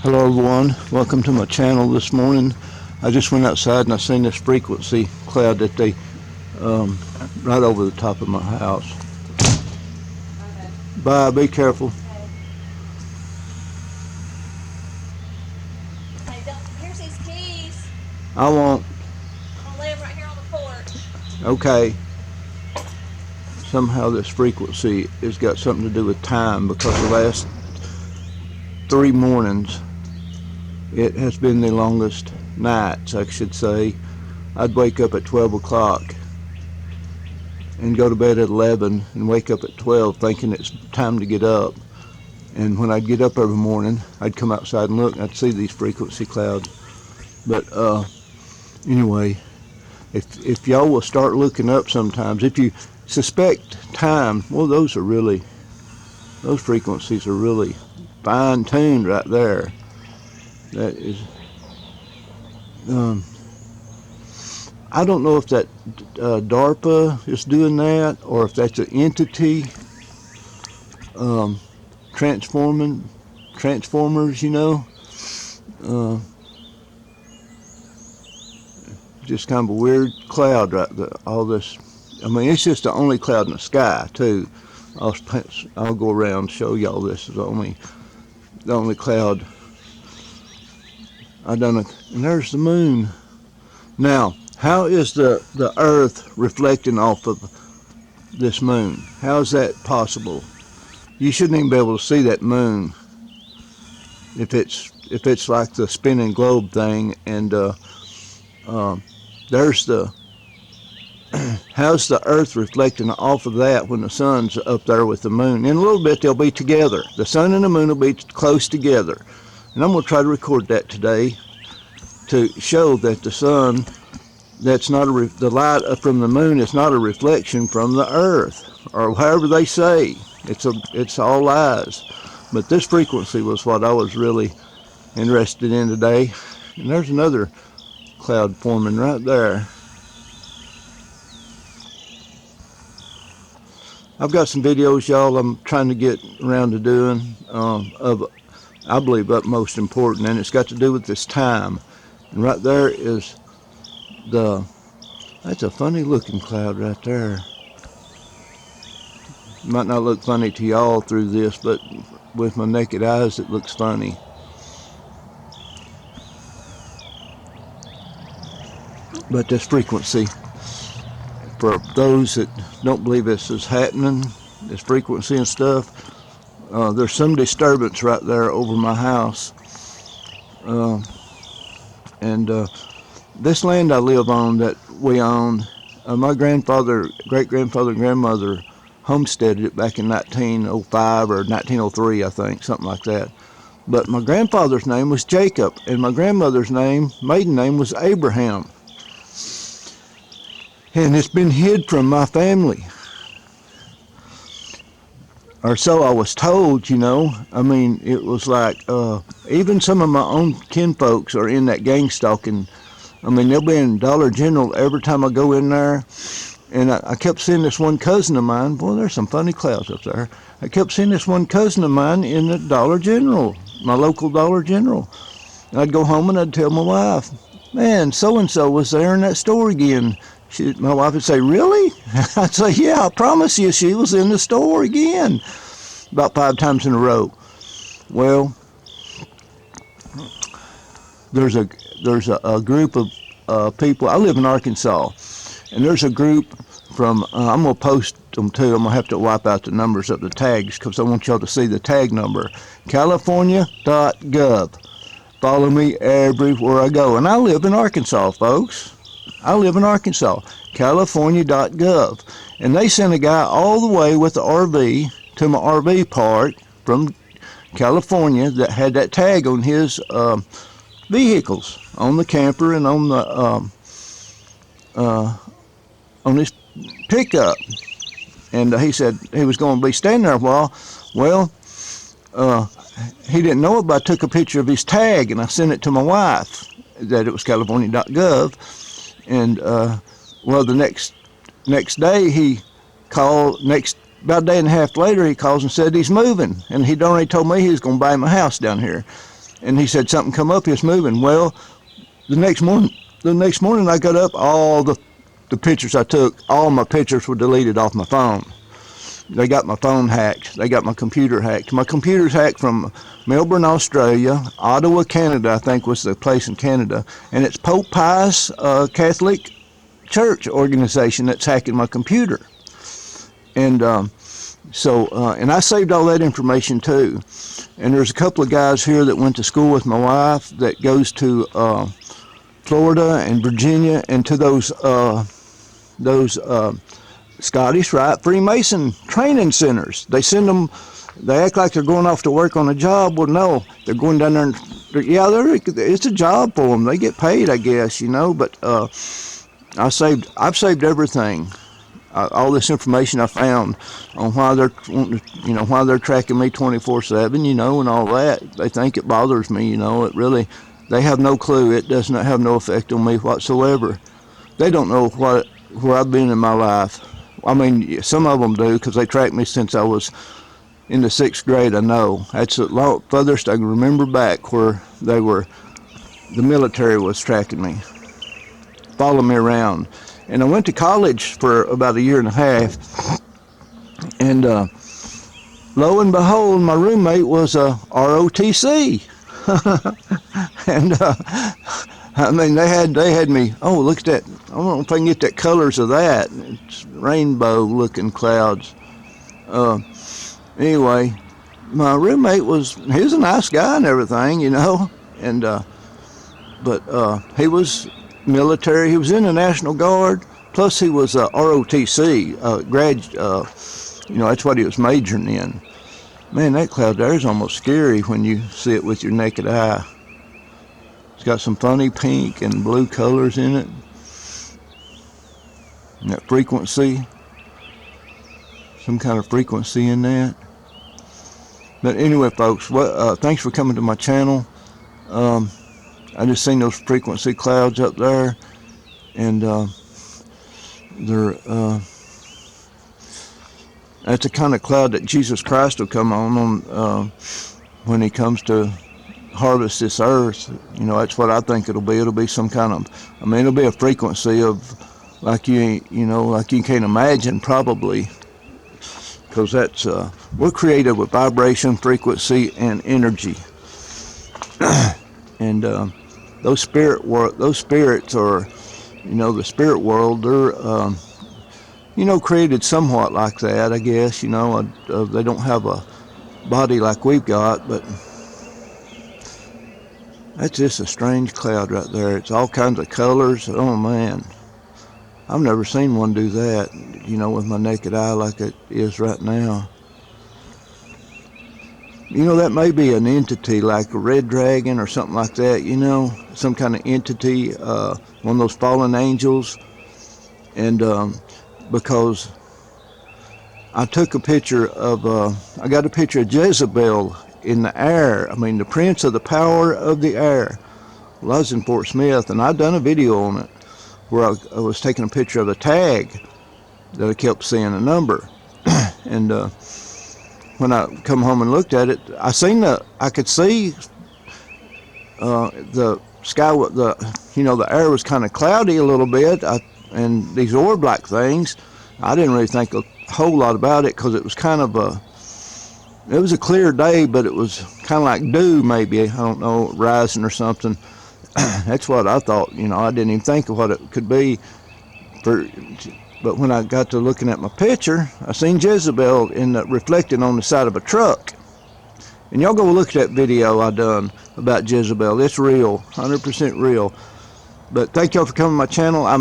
Hello everyone, welcome to my channel this morning. I just went outside and I seen this frequency cloud that they right over the top of my house. Okay. Bye, be careful. Hey, here's his keys. I won't. I'm gonna lay him right here on the porch. Okay. Somehow this frequency has got something to do with time, because the last 3 mornings it has been the longest nights, I should say. I'd wake up at 12 o'clock and go to bed at 11 and wake up at 12 thinking it's time to get up. And when I'd get up every morning, I'd come outside and look and I'd see these frequency clouds. But anyway, if y'all will start looking up sometimes, if you suspect time, well, those frequencies are really fine-tuned right there. That is, I don't know if that DARPA is doing that, or if that's an entity transformers, you know. Just kind of a weird cloud right there. All this, I mean, it's just the only cloud in the sky too. I'll go around and show y'all this is the only cloud. And there's the moon. Now, how is the Earth reflecting off of this moon? How is that possible? You shouldn't even be able to see that moon if it's like the spinning globe thing. And there's the how's the Earth reflecting off of that when the sun's up there with the moon? In a little bit they'll be together. The sun and the moon will be close together. And I'm going to try to record that today to show that the sun, that's not the light from the moon is not a reflection from the Earth, or however they say. It's all lies. But this frequency was what I was really interested in today. And there's another cloud forming right there. I've got some videos, y'all, I'm trying to get around to doing of, I believe, utmost important, and it's got to do with this time. And right there is that's a funny looking cloud right there. Might not look funny to y'all through this, but with my naked eyes it looks funny. But this frequency, for those that don't believe this is happening, this frequency and stuff, there's some disturbance right there over my house. This land I live on, that we own, my grandfather, great-grandfather and grandmother homesteaded it back in 1905 or 1903, I think, something like that. But my grandfather's name was Jacob, and my grandmother's maiden name was Abraham. And it's been hid from my family. Or so I was told, you know. I mean, it was like, even some of my own kinfolks are in that gang stalking. I mean, they'll be in Dollar General every time I go in there. And I kept seeing this one cousin of mine. Boy, there's some funny clouds up there. I kept seeing this one cousin of mine in the Dollar General, my local Dollar General. And I'd go home and I'd tell my wife, man, so-and-so was there in that store again. My wife would say, really? I'd say, yeah, I promise you, she was in the store again. About 5 times in a row. Well, there's a group of people. I live in Arkansas, and there's a group from, I'm going to post them too. I'm going to have to wipe out the numbers of the tags because I want y'all to see the tag number. California.gov. Follow me everywhere I go. And I live in Arkansas, folks. I live in Arkansas. California.gov. And they sent a guy all the way with the RV to my RV park from California that had that tag on his vehicles, on the camper and on his pickup. And he said he was going to be staying there a while. Well, he didn't know it, but I took a picture of his tag and I sent it to my wife that it was California.gov. And well, the next day he called, about a day and a half later he calls and said he's moving, and he'd already told me he was going to buy my house down here. and he said something come up, it's moving. Well, the next morning I got up, all the pictures I took, all my pictures were deleted off my phone. They got my phone hacked. They got my computer hacked. My computer's hacked from Melbourne, Australia, Ottawa, Canada, I think was the place in Canada, and it's Pope Pius Catholic Church organization that's hacking my computer. And and I saved all that information too. And there's a couple of guys here that went to school with my wife that goes to Florida and Virginia, and to those Scottish Rite Freemason training centers. They send them, they act like they're going off to work on a job. Well, no, they're going down there and, it's a job for them. They get paid, I guess, but I've saved everything. All this information I found on why they're wanting to, why they're tracking me 24/7, and all that. They think it bothers me, it really, they have no clue. It does not have no effect on me whatsoever. They don't know where I've been in my life. I mean, some of them do, because they tracked me since I was in the 6th grade, I know. That's the furthest I can remember back where the military was tracking me, following me around. And I went to college for about a year and a half, and lo and behold, my roommate was a ROTC. And I mean, they had me. Oh, look at that! I don't know if I can get that colors of that. It's rainbow-looking clouds. Anyway, my roommate he was a nice guy and everything, and but he was military. He was in the National Guard. Plus, he was ROTC that's what he was majoring in. Man, that cloud there is almost scary when you see it with your naked eye. It's got some funny pink and blue colors in it. And that frequency, some kind of frequency in that. But anyway, folks, thanks for coming to my channel. I just seen those frequency clouds up there, and that's the kind of cloud that Jesus Christ will come on when he comes to harvest this earth. That's what I think it'll be. It'll be some kind of, it'll be a frequency of like you can't imagine, probably, because that's we're created with vibration, frequency, and energy. And those spirits are, the spirit world, they're created somewhat like that, I guess. They don't have a body like we've got, but that's just a strange cloud right there. It's all kinds of colors. Oh man, I've never seen one do that, with my naked eye like it is right now. That may be an entity like a red dragon or something like that, some kind of entity, one of those fallen angels. And because I took a picture of, I got a picture of Jezebel in the air. The prince of the power of the air. Well, I was in Fort Smith, and I'd done a video on it where I was taking a picture of a tag that I kept seeing a number. And when I come home and looked at it, I could see the sky, the air was kind of cloudy a little bit, and these orb-like things, I didn't really think a whole lot about it, because it was kind of it was a clear day, but it was kind of like dew, maybe, I don't know, rising or something. That's what I thought. I didn't even think of what it could be. But when I got to looking at my picture, I seen Jezebel reflecting on the side of a truck. And y'all go look at that video I done about Jezebel. It's real, 100% real. But thank y'all for coming to my channel.